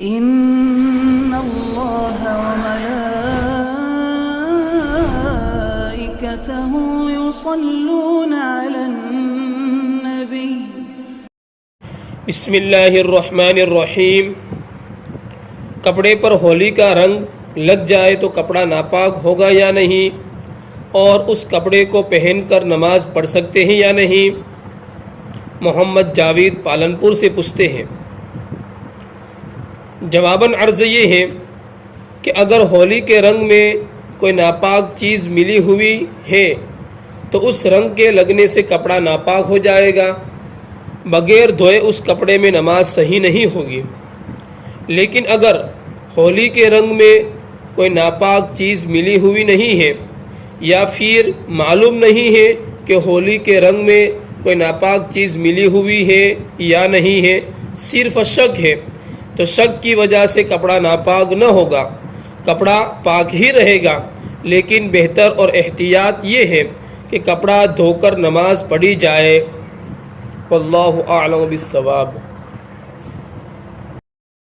إن الله وملائكته يصلون على النبي بسم اللہ الرحمن الرحیم۔ کپڑے پر ہولی کا رنگ لگ جائے تو کپڑا ناپاک ہوگا یا نہیں، اور اس کپڑے کو پہن کر نماز پڑھ سکتے ہیں یا نہیں؟ محمد جاوید پالنپور سے پوچھتے ہیں۔ جواباً عرض یہ ہے کہ اگر ہولی کے رنگ میں کوئی ناپاک چیز ملی ہوئی ہے تو اس رنگ کے لگنے سے کپڑا ناپاک ہو جائے گا، بغیر دھوئے اس کپڑے میں نماز صحیح نہیں ہوگی۔ لیکن اگر ہولی کے رنگ میں کوئی ناپاک چیز ملی ہوئی نہیں ہے، یا پھر معلوم نہیں ہے کہ ہولی کے رنگ میں کوئی ناپاک چیز ملی ہوئی ہے یا نہیں ہے، صرف شک ہے، تو شک کی وجہ سے کپڑا ناپاک نہ ہوگا، کپڑا پاک ہی رہے گا۔ لیکن بہتر اور احتیاط یہ ہے کہ کپڑا دھو کر نماز پڑھی جائے۔ واللہ اعلم بالصواب۔